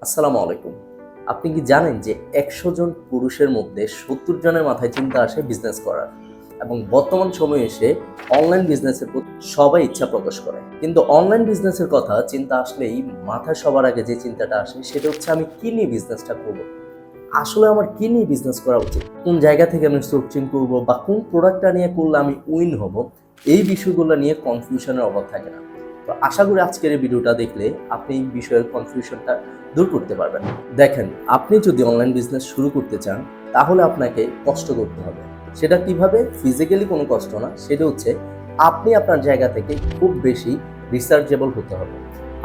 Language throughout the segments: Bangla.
আসসালামু আলাইকুম। আপনি কি জানেন যে ১০০ জন পুরুষের মধ্যে ৭০ জনের মাথায় চিন্তা আসে বিজনেস করার, এবং বর্তমান সময়ে এসে অনলাইন বিজনেসের প্রতি সবাই ইচ্ছা প্রকাশ করে। কিন্তু অনলাইন বিজনেসের কথা চিন্তা আসলেই মাথায় সবার আগে যে চিন্তাটা আসে সেটা হচ্ছে আমি কি নিয়ে বিজনেসটা করব। আসলে আমার কি নিয়ে বিজনেস করা উচিত? কোন জায়গা থেকে আমি সোর্সিং করব বা কোন প্রোডাক্টটা নিয়ে করলে আমি উইন হব? এই বিষয়গুলো নিয়ে কনফিউশনের অভাব থাকে না। তো আশা করি আজকের এই ভিডিওটা দেখলে আপনি এই বিষয়ের কনফিউশনটা দূর করতে পারবেন। দেখেন, আপনি যদি অনলাইন বিজনেস শুরু করতে চান তাহলে আপনাকে কষ্ট করতে হবে। সেটা কিভাবে? ফিজিক্যালি কোনো কষ্ট না, সেটা হচ্ছে আপনি আপনার জায়গা থেকে খুব বেশি রিসার্চেবল হতে হবে।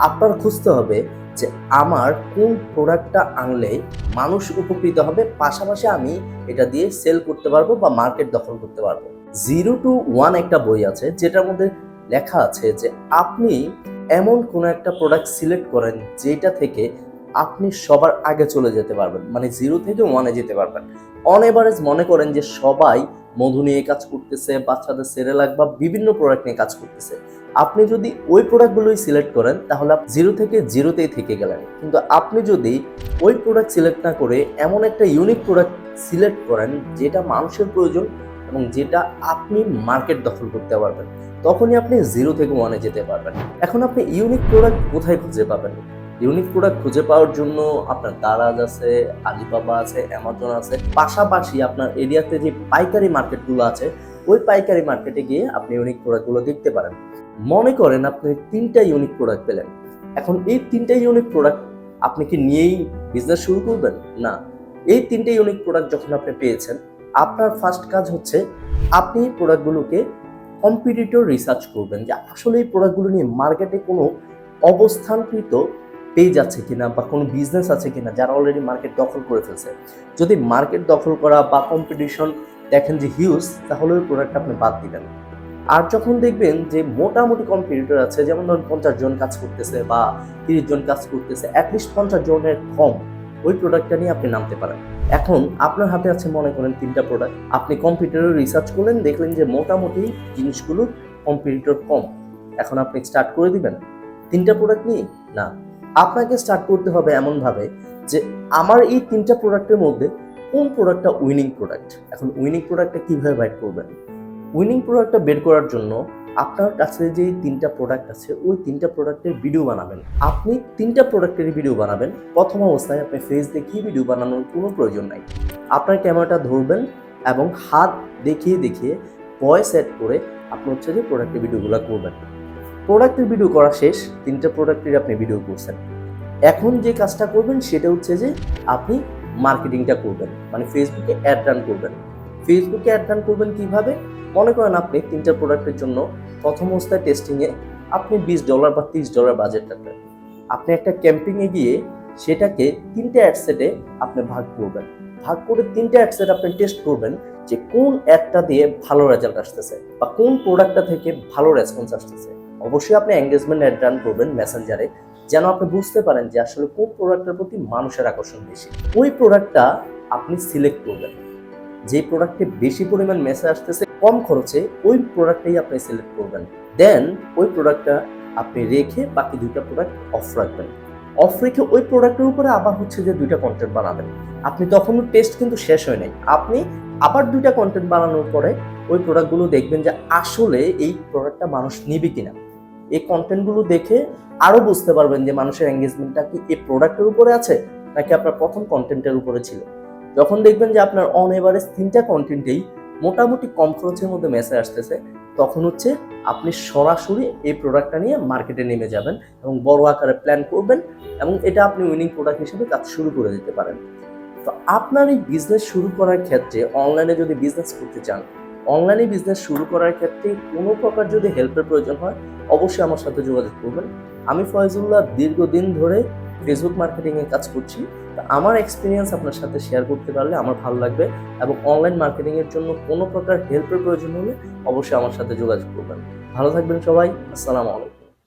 আপনার খুঁজতে হবে যে আমার কোন প্রোডাক্টটা আনলে মানুষ উপকৃত হবে, পাশাপাশি আমি এটা দিয়ে সেল করতে পারবো বা মার্কেট দখল করতে পারবো। 0 to 1 একটা বই আছে যেটার মধ্যে লেখা আছে যে আপনি এমন কোনো একটা প্রোডাক্ট সিলেক্ট করেন যেটা থেকে আপনি সবার আগে চলে যেতে পারবেন, মানে 0 থেকে 1-এ যেতে পারবেন। অন এভারেজ মনে করেন যে সবাই মধু নিয়ে কাজ করতেছে, বাচ্চাদের সেরেলাক বা বিভিন্ন প্রোডাক্ট নিয়ে কাজ করতেছে। আপনি যদি ওই প্রোডাক্টগুলোই সিলেক্ট করেন তাহলে 0 থেকে 0-তেই থেকে গেলেন। কিন্তু আপনি যদি ওই প্রোডাক্ট সিলেক্ট না করে এমন একটা ইউনিক প্রোডাক্ট সিলেক্ট করেন যেটা মানুষের প্রয়োজন এবং যেটা আপনি মার্কেট দখল করতে পারবেন, তখনই আপনি 0 থেকে 1-এ যেতে পারবেন। এখন আপনি ইউনিক প্রোডাক্ট কোথায় খুঁজে পাবেন? ইউনিক প্রোডাক্ট খুঁজে পাওয়ার জন্য আপনার দারাজ আছে, আলিবাবা আছে, অ্যামাজন আছে, পাশাপাশি আপনার এরিয়াতে যে পাইকারি মার্কেটগুলো আছে ওই পাইকারি মার্কেটে গিয়ে আপনি ইউনিক প্রোডাক্টগুলো দেখতে পারেন। মনে করেন আপনি 3টা ইউনিক প্রোডাক্ট পেলেন। এখন এই 3টা ইউনিক প্রোডাক্ট আপনি কি নিয়েই বিজনেস শুরু করবেন? না। এই 3টে ইউনিক প্রোডাক্ট যখন আপনি পেয়েছেন, আপনার ফার্স্ট কাজ হচ্ছে আপনি প্রোডাক্টগুলোকে কম্পিটিটর রিসার্চ করবেন যে আসলে এই প্রোডাক্টগুলো নিয়ে মার্কেটে কোনো অবস্থানকৃত পেজ আছে কিনা বা কোনো বিজনেস আছে কিনা যারা অলরেডি মার্কেট দখল করে ফেলছে। যদি মার্কেট দখল করা বা কম্পিটিশন দেখেন যে হিউজ, তাহলে ওই প্রোডাক্টটা আপনি বাদ দিবেন। আর যখন দেখবেন যে মোটামুটি কম্পিটিটর আছে, যেমন ধরুন 50 জন কাজ করতেছে বা 30 জন কাজ করতেছে, অ্যাটলিস্ট 50 জনের কম, ওই প্রোডাক্টটা নিয়ে আপনি নামতে পারেন। এখন আপনার হাতে আছে মনে করেন 3টা প্রোডাক্ট, আপনি কম্পিটিটর রিসার্চ করলেন, দেখলেন যে মোটামুটি জিনিসগুলো কম্পিটিটর কম। এখন আপনি স্টার্ট করে দিবেন 3টা প্রোডাক্ট নিয়ে? না, আপনাকে স্টার্ট করতে হবে এমনভাবে যে আমার এই 3টা প্রোডাক্টের মধ্যে কোন প্রোডাক্টটা উইনিং প্রোডাক্ট। এখন উইনিং প্রোডাক্টটা কিভাবে বাইট করবেন? উইনিং প্রোডাক্টটা বের করার জন্য আপনার কাছে যে 3টা প্রোডাক্ট আছে ওই 3টা প্রোডাক্টের ভিডিও বানাবেন। আপনি 3টা প্রোডাক্টের ভিডিও বানাবেন। প্রথম অবস্থায় আপনি ফেস দেখিয়ে ভিডিও বানানোর কোনো প্রয়োজন নাই। আপনার ক্যামেরাটা ধরবেন এবং হাত দেখিয়ে দেখিয়ে ভয়েস সেট করে আপনি হচ্ছে যে প্রোডাক্টের ভিডিওগুলো করবেন। প্রোডাক্টের ভিডিও করা শেষ, 3টা প্রোডাক্টের আপনি ভিডিও করছেন। এখন যে কাজটা করবেন সেটা হচ্ছে যে আপনি মার্কেটিংটা করবেন, মানে ফেসবুকে অ্যাড রান করবেন। ফেসবুকে অ্যাড রান করবেন কিভাবে? মনে করেন আপনি 3টা প্রোডাক্টের জন্য প্রথম অবস্থায় টেস্টিংয়ে আপনি $20 বা $30 বাজেট রাখবেন। আপনি একটা ক্যাম্পিংয়ে গিয়ে সেটাকে 3টে অ্যাডসেটে আপনি ভাগ করবেন। ভাগ করে 3টে অ্যাডসেট আপনি টেস্ট করবেন যে কোন অ্যাডটা দিয়ে ভালো রেজাল্ট আসতেছে বা কোন প্রোডাক্টটা থেকে ভালো রেসপন্স আসতেছে। অবশ্যই আপনি এঙ্গেজমেন্ট অ্যাড রান করবেন মেসেঞ্জারে, যেন আপনি বুঝতে পারেন যে আসলে কোন প্রোডাক্টের প্রতি মানুষের আকর্ষণ বেশি। ওই প্রোডাক্টটা আপনি সিলেক্ট করবেন। যে প্রোডাক্টে বেশি পরিমাণ মেসেজ আসতেছে কম খরচে, ওই প্রোডাক্টটাই আপনি সিলেক্ট করবেন। দেন ওই প্রোডাক্টটা আপনি রেখে বাকি 2টা প্রোডাক্ট অফ রাখবেন। অফ রেখে ওই প্রোডাক্টের উপরে আবার হচ্ছে যে 2টা কন্টেন্ট বানাবেন। আপনি তখনও টেস্ট কিন্তু শেষ হয় নাই। আপনি আবার 2টা কন্টেন্ট বানানোর পরে ওই প্রোডাক্টগুলো দেখবেন যে আসলে এই প্রোডাক্টটা মানুষ নিবে কিনা। এই কন্টেন্টগুলো দেখে আরও বুঝতে পারবেন যে মানুষের এঙ্গেজমেন্টটা কি এই প্রোডাক্টের উপরে আছে নাকি আপনার প্রথম কন্টেন্টের উপরে ছিল। যখন দেখবেন যে আপনার অন এভারেজ 3টা কন্টেন্টেই মোটামুটি কম খরচের মধ্যে মেসেজ আসতেছে, তখন হচ্ছে আপনি সরাসরি এই প্রোডাক্টটা নিয়ে মার্কেটে নেমে যাবেন এবং বড় আকারে প্ল্যান করবেন এবং এটা আপনি উইনিং প্রোডাক্ট হিসেবে কাজ শুরু করে দিতে পারেন। তো আপনার এই বিজনেস শুরু করার ক্ষেত্রে অনলাইনে যদি বিজনেস করতে চান, অনলাইনে বিজনেস শুরু করার ক্ষেত্রে কোনো প্রকার যদি হেল্পের প্রয়োজন হয় অবশ্যই আমার সাথে যোগাযোগ করবেন। আমি ফয়জুল্লাহ দীর্ঘদিন ধরে ফেসবুক মার্কেটিংয়ে কাজ করছি। তো আমার এক্সপিরিয়েন্স আপনার সাথে শেয়ার করতে পারলে আমার ভালো লাগবে, এবং অনলাইন মার্কেটিংয়ের জন্য কোনো প্রকার হেল্পের প্রয়োজন হলে অবশ্যই আমার সাথে যোগাযোগ করবেন। ভালো থাকবেন সবাই। আসসালামু আলাইকুম।